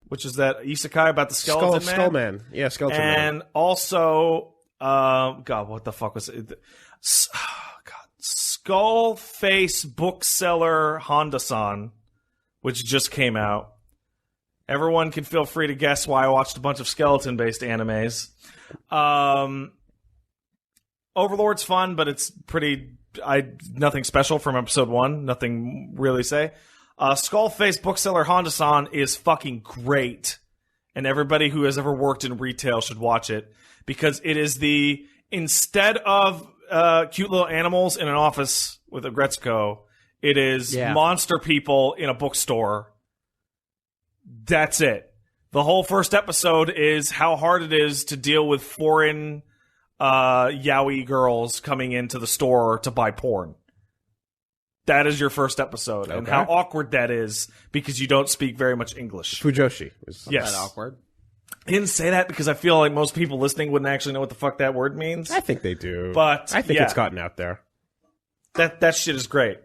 which is that isekai about the skeleton man. Skullman. Yeah, Skeleton Man. And also, God, what the fuck was it? Skull Face Bookseller Honda-san, which just came out. Everyone can feel free to guess why I watched a bunch of skeleton-based animes. Overlord's fun, but it's pretty... nothing special from episode 1. Nothing really say. Skull Face Bookseller Honda-san is fucking great. And everybody who has ever worked in retail should watch it. Because it is instead of cute little animals in an office with a Gretzko, it is monster people in a bookstore. That's it. The whole first episode is how hard it is to deal with foreign yaoi girls coming into the store to buy porn. That is your first episode, and how awkward that is because you don't speak very much English. Fujoshi. Yes. That awkward. I didn't say that because I feel like most people listening wouldn't actually know what the fuck that word means. I think they do. But I think it's gotten out there. That shit is great.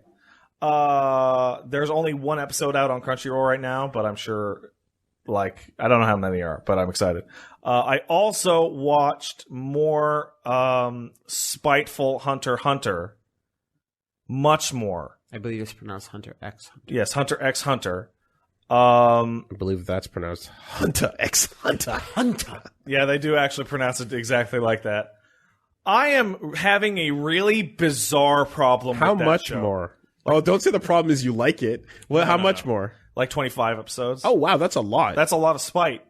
There's only one episode out on Crunchyroll right now, but I'm sure, I don't know how many are, but I'm excited. I also watched more Spiteful Hunter x Hunter. Much more. I believe it's pronounced Hunter x Hunter. Yes, Hunter x Hunter. I believe that's pronounced Hunter x Hunter. Hunter. Yeah, they do actually pronounce it exactly like that. I am having a really bizarre problem How with that much show. more? Oh, don't say the problem is you like it. Well, how much more? Like 25 episodes. Oh, wow, that's a lot. That's a lot of spite.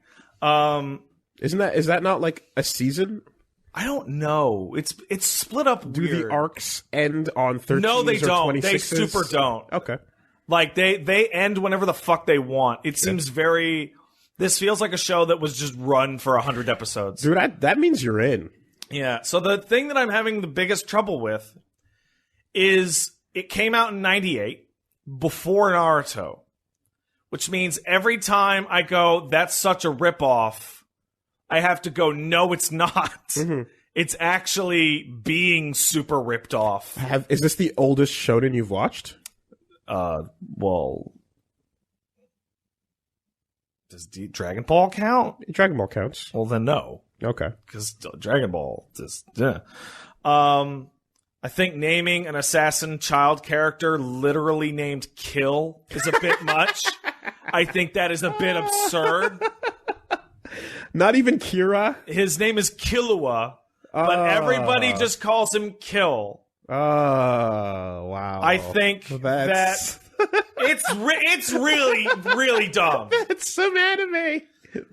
Is that not like a season? I don't know. It's split up weird. Do the arcs end on 13s No, they or don't. 26s? They super don't. Okay. Like, they end whenever the fuck they want. It seems very... This feels like a show that was just run for 100 episodes. Dude, that means you're in. Yeah, so the thing that I'm having the biggest trouble with is it came out in 98, before Naruto. Which means every time I go, that's such a ripoff, I have to go, no, it's not. Mm-hmm. It's actually being super ripped off. Is this the oldest shonen you've watched? Well... Does Dragon Ball count? Dragon Ball counts. Well, then no. Okay. Because Dragon Ball just... I think naming an assassin child character literally named Kill is a bit much. I think that is a bit absurd. Not even Kira? His name is Killua, but everybody just calls him Kill. Oh, wow. I think that it's really, really dumb. That's some anime.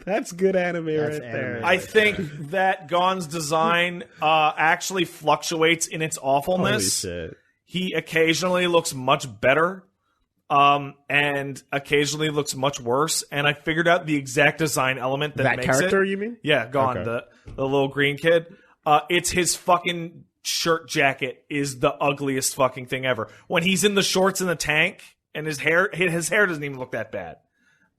That's good anime right there. I think that Gon's design actually fluctuates in its awfulness. Holy shit. He occasionally looks much better, and occasionally looks much worse. And I figured out the exact design element that makes character, it. you mean? Yeah, Gon, okay. the little green kid. It's his fucking shirt jacket is the ugliest fucking thing ever. When he's in the shorts in the tank, and his hair doesn't even look that bad.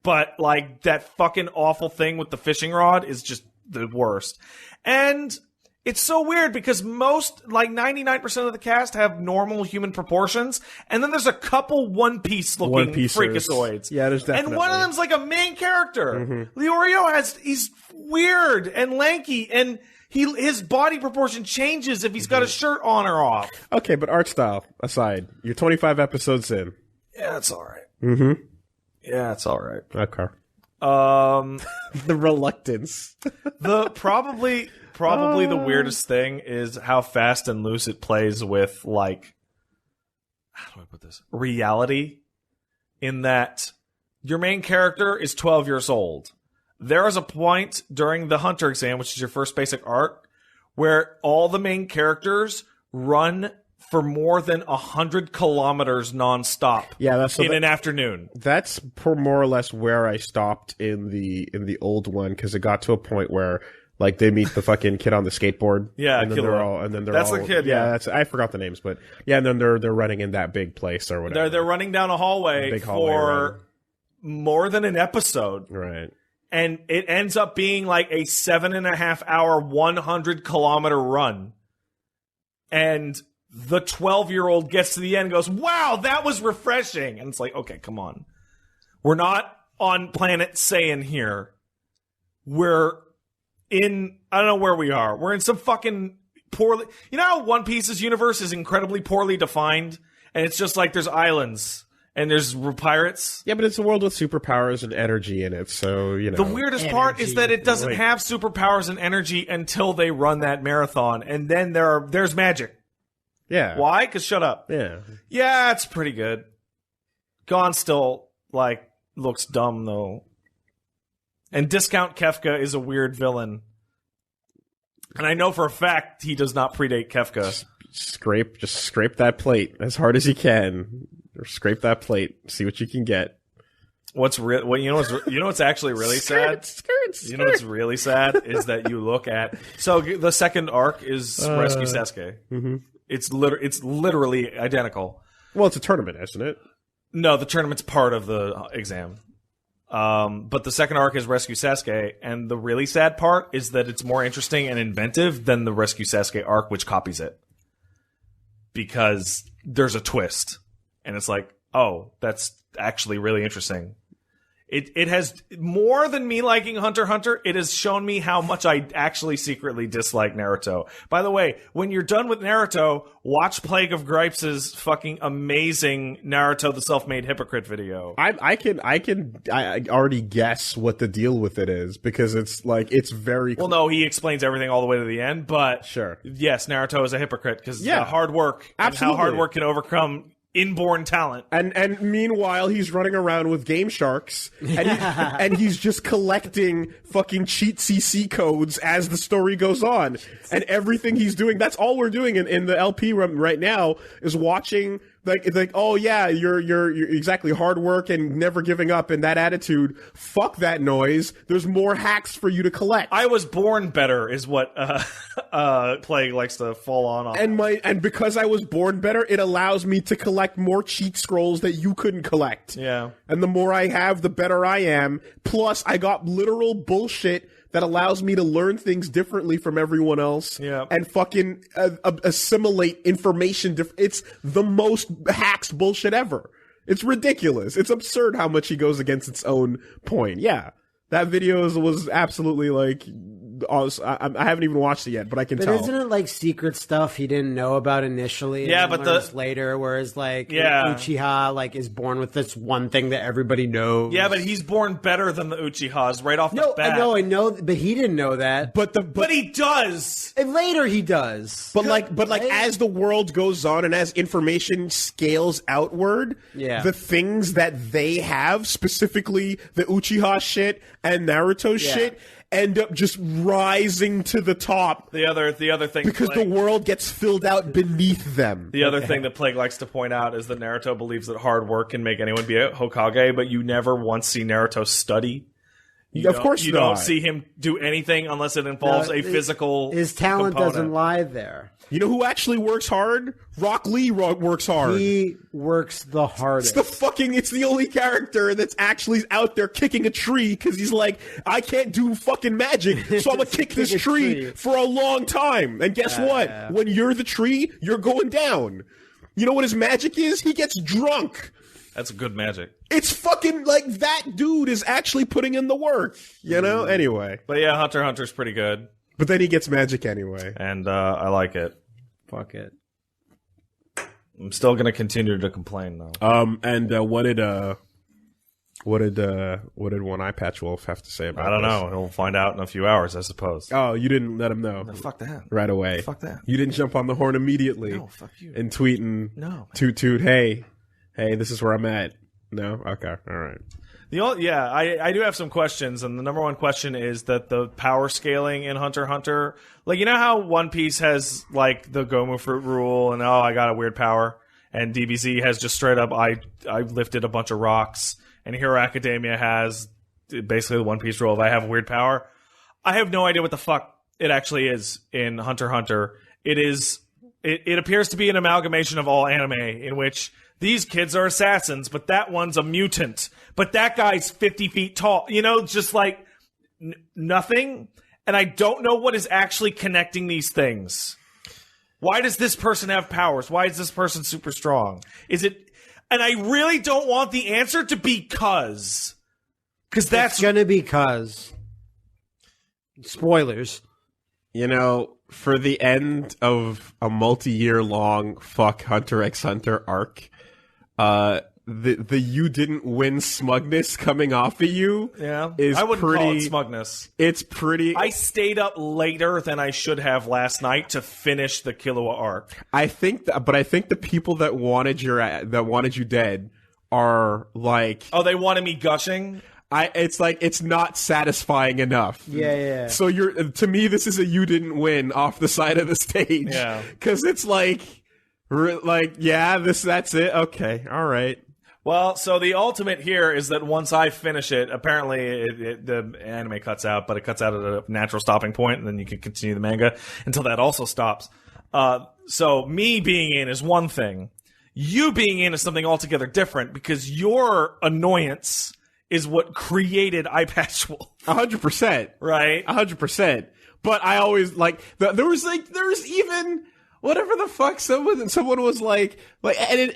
But, like, that fucking awful thing with the fishing rod is just the worst. And it's so weird because 99% of the cast have normal human proportions. And then there's a couple One Piece looking freakazoids. Yeah, there's definitely. And one of them's like a main character. Mm-hmm. Leorio he's weird and lanky and his body proportion changes if he's got a shirt on or off. Okay, but art style aside, you're 25 episodes in. Yeah, it's alright. Mm-hmm. Yeah, it's all right. Okay. The reluctance. Probably the weirdest thing is how fast and loose it plays with, like, how do I put this? Reality. In that your main character is 12 years old. There is a point during the Hunter exam, which is your first basic arc, where all the main characters run for more than 100 kilometers nonstop. Yeah, that's in an afternoon. That's more or less where I stopped in the old one because it got to a point where like they meet the fucking kid on the skateboard. Yeah, and then they're that's all, the kid. Yeah, I forgot the names, but yeah, and then they're running in that big place or whatever. They're running down a hallway for more than an episode, right? And it ends up being like a 7.5 hour, 100 kilometer run, and the 12-year-old gets to the end and goes, wow, that was refreshing. And it's like, okay, come on. We're not on planet Saiyan here. We're in, I don't know where we are. We're in some fucking poorly, you know how One Piece's universe is incredibly poorly defined? And it's just like there's islands and there's pirates. Yeah, but it's a world with superpowers and energy in it, so, you know. The weirdest part is that it doesn't have superpowers and energy until they run that marathon. And then there's magic. Yeah. Why? Because shut up. Yeah. Yeah, it's pretty good. Gon still, like, looks dumb, though. And Discount Kefka is a weird villain. And I know for a fact he does not predate Kefka. Just scrape that plate as hard as you can. Or scrape that plate. See what you can get. You know what's actually really sad? You know what's really sad is that you look at, so the second arc is Rescue Sasuke. Mm-hmm. It's literally identical. Well, it's a tournament, isn't it? No, the tournament's part of the exam. But the second arc is Rescue Sasuke, and the really sad part is that it's more interesting and inventive than the Rescue Sasuke arc, which copies it. Because there's a twist. And it's like, oh, that's actually really interesting. It has, more than me liking Hunter x Hunter, it has shown me how much I actually secretly dislike Naruto. By the way, when you're done with Naruto, watch Plague of Gripes' fucking amazing Naruto the Self-Made Hypocrite video. I already guess what the deal with it is, because it's like, it's very... Well, no, he explains everything all the way to the end, but... Sure. Yes, Naruto is a hypocrite, because Yeah. hard work, Absolutely. and how hard work can overcome inborn talent. And meanwhile, he's running around with Game Sharks, and he's just collecting fucking cheat CC codes as the story goes on. And everything he's doing, that's all we're doing in the LP right now, is watching, like, oh yeah, you're exactly, hard work and never giving up and that attitude. Fuck that noise. There's more hacks for you to collect. I was born better is what Plague likes to fall on. And because I was born better, it allows me to collect more cheat scrolls that you couldn't collect. Yeah. And the more I have, the better I am. Plus, I got literal bullshit that allows me to learn things differently from everyone else. Yeah. And fucking assimilate information. It's the most hacks bullshit ever. It's ridiculous. It's absurd how much he goes against its own point. Yeah. That video was absolutely like... I haven't even watched it yet, but I can tell. But isn't it like secret stuff he didn't know about initially? Yeah, and but learns later, whereas like Yeah. Uchiha like is born with this one thing that everybody knows. Yeah, but he's born better than the Uchihas right off the bat. I know, but he didn't know that. But he does. And later he does. But as the world goes on and as information scales outward, Yeah. the things that they have, specifically the Uchiha shit and Naruto shit, end up just rising to the top. The other thing, because the world gets filled out beneath them. The other thing that Plague likes to point out is that Naruto believes that hard work can make anyone be a Hokage, but you never once see Naruto study. Of course you not. don't see him do anything unless it involves a physical. His talent component. doesn't lie there. You know who actually works hard? Rock Lee works hard. He works the hardest. It's the only character that's actually out there kicking a tree because he's like, I can't do fucking magic, so I'm gonna kick this tree for a long time. And guess what? When you're the tree, you're going down. You know what his magic is? He gets drunk. That's good magic. It's fucking like that dude is actually putting in the work, you know? Anyway. But yeah, Hunter x Hunter's pretty good. But then he gets magic anyway. And I like it. Fuck it. I'm still gonna continue to complain though. And what did One Eye Patch Wolf have to say about I don't this? know. We'll find out in a few hours, I suppose. Oh, you didn't let him know. No, fuck that. Right away. Fuck that. You didn't jump on the horn immediately. No, fuck you. And tweeting. No. Toot toot, hey, this is where I'm at. No? Okay. All right. I do have some questions, and the number one question is that the power scaling in Hunter x Hunter, like, you know how One Piece has, like, the Gomu Fruit rule, and, I got a weird power, and DBZ has just straight up, I lifted a bunch of rocks, and Hero Academia has basically the One Piece rule of I have a weird power. I have no idea what the fuck it actually is in Hunter x Hunter. It appears to be an amalgamation of all anime, in which these kids are assassins, but that one's a mutant. But that guy's 50 feet tall. You know, just like nothing. And I don't know what is actually connecting these things. Why does this person have powers? Why is this person super strong? Is it... And I really don't want the answer to be 'cause. Because that's gonna be spoilers. You know, for the end of a multi-year long fuck Hunter x Hunter arc, the you didn't win smugness coming off of you is I wouldn't pretty call it smugness. It's pretty. I stayed up later than I should have last night to finish the Killua arc. I think the people that wanted you dead are like, oh, they wanted me gushing. It's like it's not satisfying enough. Yeah. So to me, this is a you didn't win off the side of the stage. Yeah. Because it's that's it. Okay, all right. Well, so the ultimate here is that once I finish it, apparently the anime cuts out, but it cuts out at a natural stopping point, and then you can continue the manga until that also stops. So me being in is one thing. You being in is something altogether different because your annoyance is what created Eye Patch Wolf. 100%. Right? 100%. But I always, there was even... Whatever the fuck, someone was like, and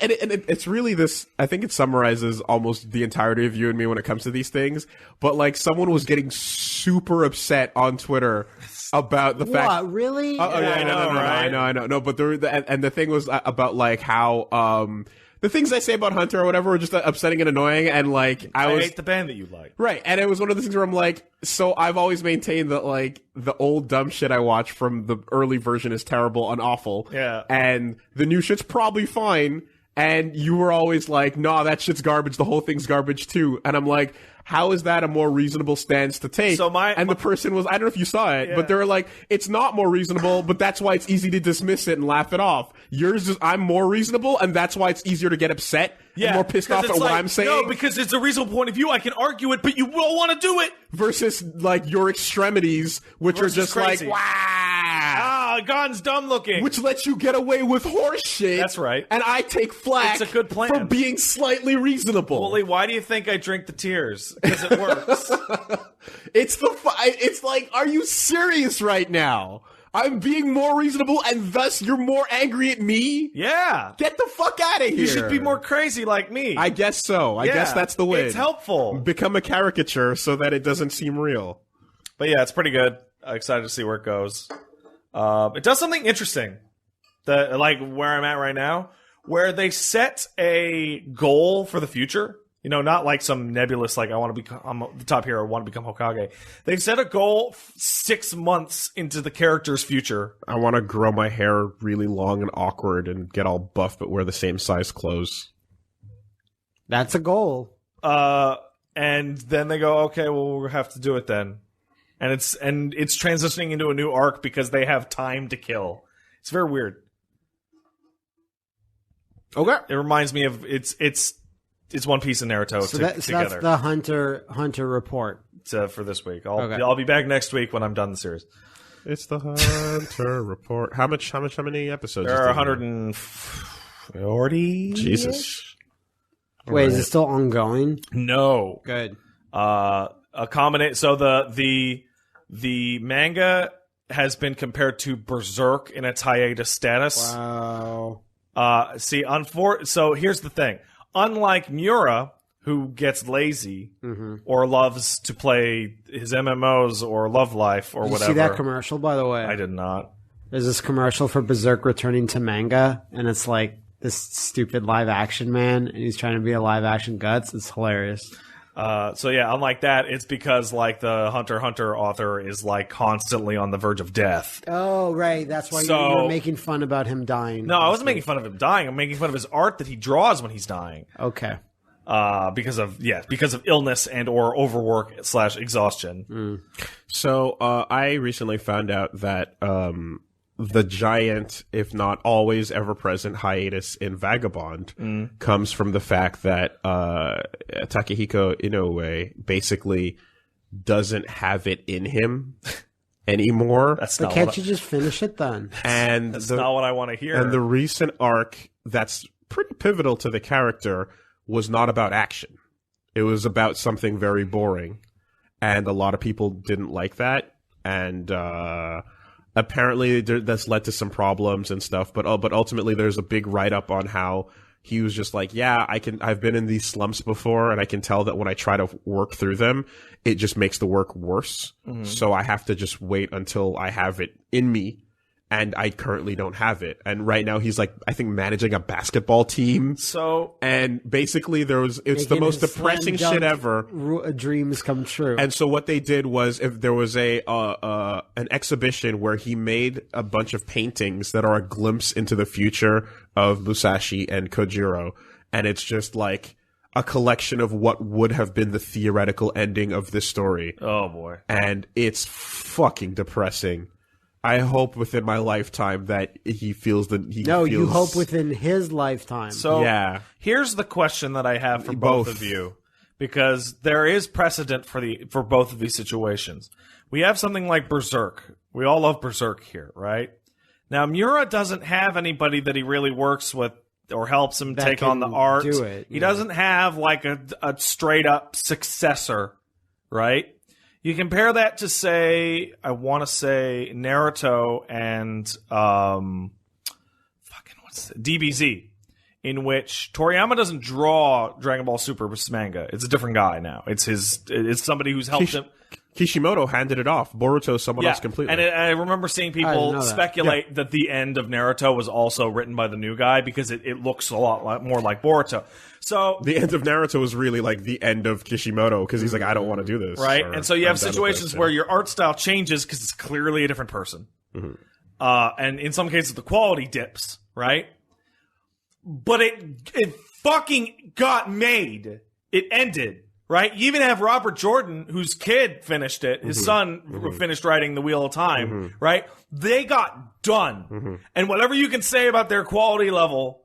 it's really this. I think it summarizes almost the entirety of you and me when it comes to these things. But someone was getting super upset on Twitter about the fact. What, really? I know. No, but the thing was about how the things I say about Hunter or whatever were just upsetting and annoying, and I hate the band that you like. Right, and it was one of the things where I'm like, so I've always maintained that the old dumb shit I watched from the early version is terrible and awful. Yeah. And the new shit's probably fine, and you were always like, nah, that shit's garbage, the whole thing's garbage too. And I'm like, how is that a more reasonable stance to take? So the person was, I don't know if you saw it, but they were like, it's not more reasonable, but that's why it's easy to dismiss it and laugh it off. Yours is, I'm more reasonable, and that's why it's easier to get upset and more pissed off at what I'm saying. No, because it's a reasonable point of view. I can argue it, but you will want to do it. Versus, your extremities, which are just crazy. wow. Gon's dumb looking. Which lets you get away with horse shit. That's right. And I take flack it's a good plan. for being slightly reasonable. Wooly, why do you think I drink the tears? Because it works. It's like, are you serious right now? I'm being more reasonable, and thus you're more angry at me? Yeah. Get the fuck out of here. You should be more crazy like me. I guess so. I guess that's the way. It's helpful. Become a caricature so that it doesn't seem real. But yeah, it's pretty good. I'm excited to see where it goes. It does something interesting. Where I'm at right now, where they set a goal for the future. You know, not like some nebulous, I want to become the top hero, I want to become Hokage. They've set a goal 6 months into the character's future. I want to grow my hair really long and awkward and get all buff but wear the same size clothes. That's a goal. And then they go, okay, well, we'll have to do it then. And it's transitioning into a new arc because they have time to kill. It's very weird. Okay. It reminds me of it's One Piece and Naruto together. That's the Hunter report for this week. I'll be back next week when I'm done the series. It's the Hunter report. How many episodes? There are 140. Jesus. Wait, is it still ongoing? No. Good. So the manga has been compared to Berserk in its hiatus status. Wow. So here's the thing. Unlike Miura, who gets lazy or loves to play his MMOs or Love Life or whatever. Did you see that commercial, by the way? I did not. There's this commercial for Berserk returning to manga, and it's like this stupid live-action man, and he's trying to be a live-action Guts. It's hilarious. So yeah, unlike that, it's because the Hunter x Hunter author is constantly on the verge of death. Oh, right. That's why you were making fun about him dying. No, I wasn't making fun of him dying. I'm making fun of his art that he draws when he's dying. Okay. Because of illness and or overwork / exhaustion. So I recently found out that the giant, if not always ever present hiatus in Vagabond comes from the fact that Takehiko Inoue basically doesn't have it in him anymore. But can't you just finish it then? And that's not what I want to hear. And the recent arc that's pretty pivotal to the character was not about action. It was about something very boring. And a lot of people didn't like that. And apparently that's led to some problems and stuff, but ultimately there's a big write-up on how he was just like, yeah, I've been in these slumps before, and I can tell that when I try to work through them, it just makes the work worse. So I have to just wait until I have it in me, and I currently don't have it. And right now he's like, I think, managing a basketball team. So, and basically it's the most depressing shit ever. Dreams come true. And so what they did was, if there was an exhibition where he made a bunch of paintings that are a glimpse into the future of Musashi and Kojiro, and it's just like a collection of what would have been the theoretical ending of this story. Oh boy. And it's fucking depressing. I hope within my lifetime that he feels that he feels... you hope within his lifetime. So yeah. Here's the question that I have for both of you, because there is precedent for both of these situations. We have something like Berserk. We all love Berserk here, right? Now, Miura doesn't have anybody that he really works with or helps him take on the art. He doesn't have like a straight up successor, right? You compare that to, say, I want to say Naruto and DBZ, in which Toriyama doesn't draw Dragon Ball Super manga. It's a different guy now. It's somebody who's helped him. Kishimoto handed it off. Boruto's someone else completely. And I remember seeing people speculate that the end of Naruto was also written by the new guy because it looks a lot more like Boruto. So the end of Naruto was really like the end of Kishimoto because he's like, I don't want to do this. Right. And so you have situations where your art style changes because it's clearly a different person. And in some cases, the quality dips, right? But it fucking got made. It ended. Right? You even have Robert Jordan, whose kid finished it. His son finished writing The Wheel of Time. Right? They got done. And whatever you can say about their quality level,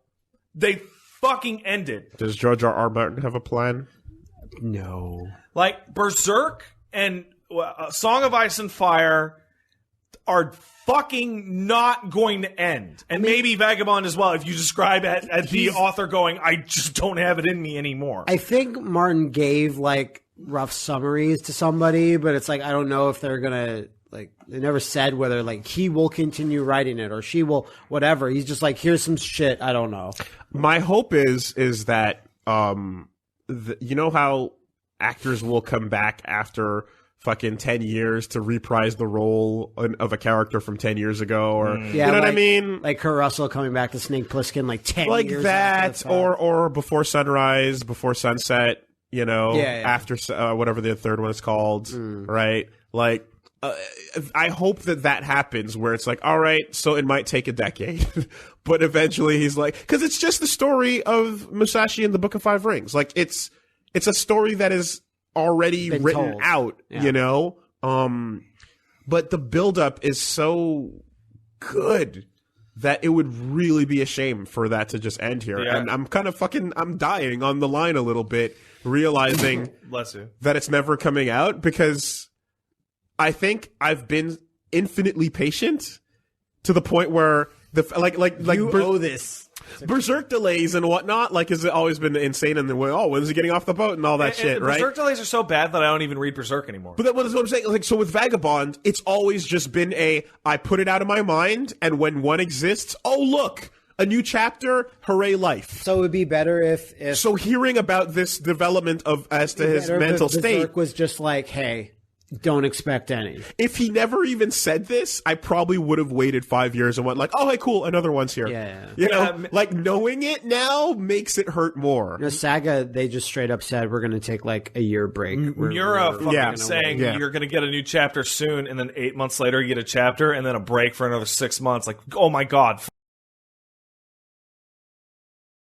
they fucking ended. Does George R. Martin have a plan? No. Like, Berserk and Song of Ice and Fire are fucking not going to end. And maybe Vagabond as well, if you describe it as the author going, I just don't have it in me anymore. I think Martin gave, like, rough summaries to somebody, but it's like, I don't know if they're gonna, like, they never said whether, like, he will continue writing it or she will, whatever. He's just like, here's some shit, I don't know. My hope is that, you know how actors will come back after fucking 10 years to reprise the role of a character from 10 years ago, or you know what I mean? Like Kurt Russell coming back to Snake Plissken like 10 like years that, or Before Sunrise, Before Sunset, you know, after whatever the third one is called, right? Like, I hope that happens where it's like, all right, so it might take a decade, but eventually he's like, because it's just the story of Musashi and the Book of Five Rings. Like, it's a story that is already written out, you know? But the buildup is so good that it would really be a shame for that to just end here. And I'm kind of I'm dying on the line a little bit, realizing Bless you. that it's never coming out, because I think I've been infinitely patient to the point where you owe this. Berserk delays and whatnot, like, has always been insane in the way, when's he getting off the boat and all that shit, right? Berserk delays are so bad that I don't even read Berserk anymore. But that's what I'm saying. Like, so with Vagabond, it's always just been I put it out of my mind, and when one exists, oh, look, a new chapter, hooray, life. So it would be better if So hearing about this development as to his mental state Berserk was just like, hey, don't expect any. If he never even said this, I probably would have waited 5 years and went like, oh, hey, cool, another one's here. You know, like, knowing it now makes it hurt more. You know, Saga, they just straight up said, we're going to take like a year break. Miura fucking saying you're going to get a new chapter soon, and then 8 months later you get a chapter, and then a break for another 6 months. Like, oh my God,